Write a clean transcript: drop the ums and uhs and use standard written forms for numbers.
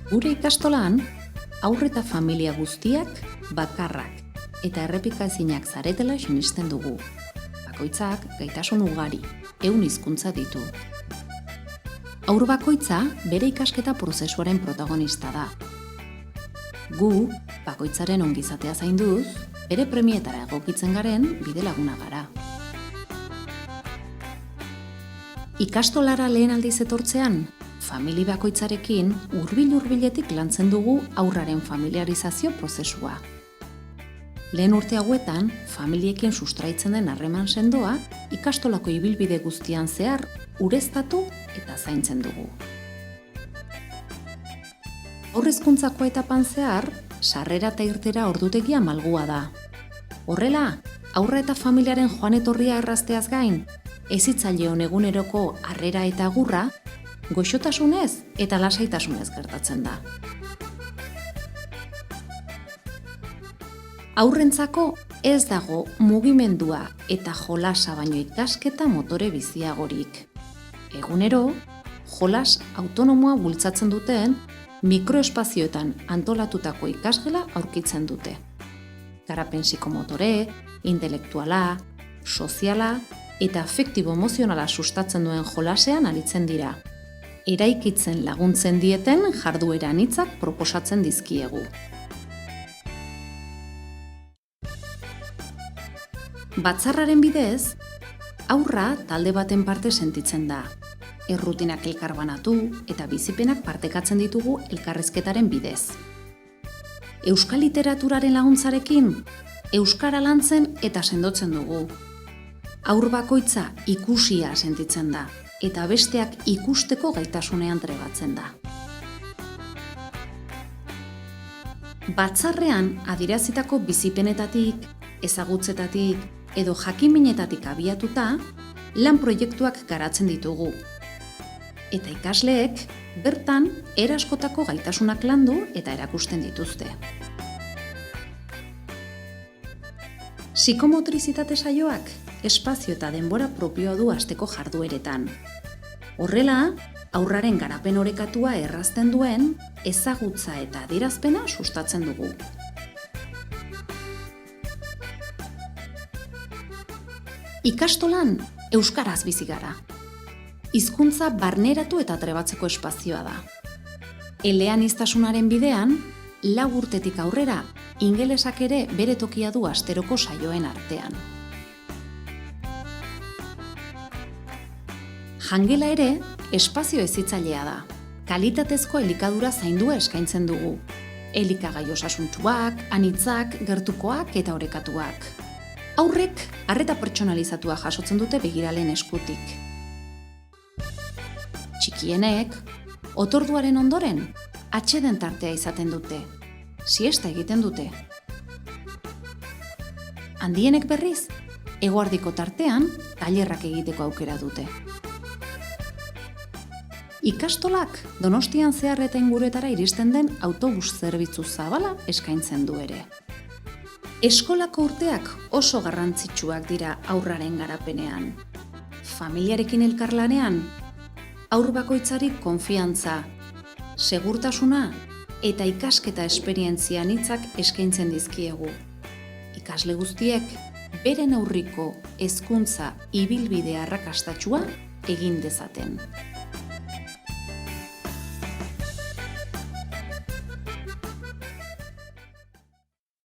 Gure ikastolan, haur eta familia guztiak bakarrak eta errepikaezinak zaretela sinisten dugu. Bakoitzak gaitasun ugari, 100 hizkuntza ditu. Haur bakoitza bere ikasketa prozesuaren protagonista da. Gu, bakoitzaren ongizatea zainduz, bere premietara egokitzen garen bide laguna gara. Ikastolara lehen aldiz etortzean, famili bakoitzarekin hurbil-hurbiletik lantzen dugu haurraren familiarizazio prozesua. Lehen urte hauetan, familiekin sustraitzen den harreman sendoa, ikastolako ibilbide guztian zehar, ureztatu eta zaintzen dugu. Haur hezkuntzako etapan zehar, sarrera eta irtera ordutegia malgua da. Horrela, haurra eta familiaren joan etorria errazteaz gain, hezitzaileon eguneroko harrera eta agurra, goxotasunez eta lasaitasunez gertatzen da. Haurrentzako ez dago mugimendua eta jolasa baino ikasketa motore biziagorik. Egunero, jolas autonomoa bultzatzen duten mikroespazioetan antolatutako ikasgela aurkitzen dute. Garapen psikomotore, intelektuala, soziala eta afektibo-emozionala sustatzen duen jolasean aritzen dira. Eraikitzen laguntzen dieten jarduera anitzak proposatzen dizkiegu. Batzarraren bidez, haurra talde baten parte sentitzen da. Errutinak elkarbanatu eta bizipenak partekatzen ditugu elkarrizketaren bidez. Euskal literaturaren laguntzarekin, euskara lantzen eta sendotzen dugu. Haur bakoitza ikusia sentitzen da, eta besteak ikusteko gaitasunean trebatzen da. Batzarrean adierazitako bizipenetatik, ezagutzetatik edo jakinminetatik abiatuta, lan proiektuak garatzen ditugu. Eta ikasleek bertan eraskotako gaitasunak landu eta erakusten dituzte. Psikomotrizitate saioak espazio eta denbora propioa du asteko jardueretan. Horrela, haurraren garapen orekatua errazten duen ezagutza eta adierazpena sustatzen dugu. Ikastolan euskaraz bizi gara. Hizkuntza barneratu eta trebatzeko espazioa da. Eleaniztasunaren bidean, 4 urtetik aurrera, ingelesak ere bere tokia du asteroko saioen artean. Jangela ere, espazio hezitzailea da. Kalitatezko elikadura zaindua eskaintzen dugu. Elikagai osasuntsuak, anitzak, gertukoak eta orekatuak. Haurrek arreta pertsonalizatua jasotzen dute begiraleen eskutik. Txikienek, otorduaren ondoren, atseden tartea izaten dute. Siesta egiten dute. Handienek berriz, eguerdiko tartean, tailerrak egiteko aukera dute. Ikastolak Donostian zehar eta inguruetara iristen den autobus zerbitzu zabala eskaintzen du ere. Eskolako urteak oso garrantzitsuak dira haurraren garapenean. Familiarekin elkarlanean, haur bakoitzari konfiantza, segurtasuna eta ikasketa esperientzia anitzak eskaintzen dizkiegu. Ikasle guztiek beren aurriko hezkuntza ibilbide arrakastatsua egin dezaten.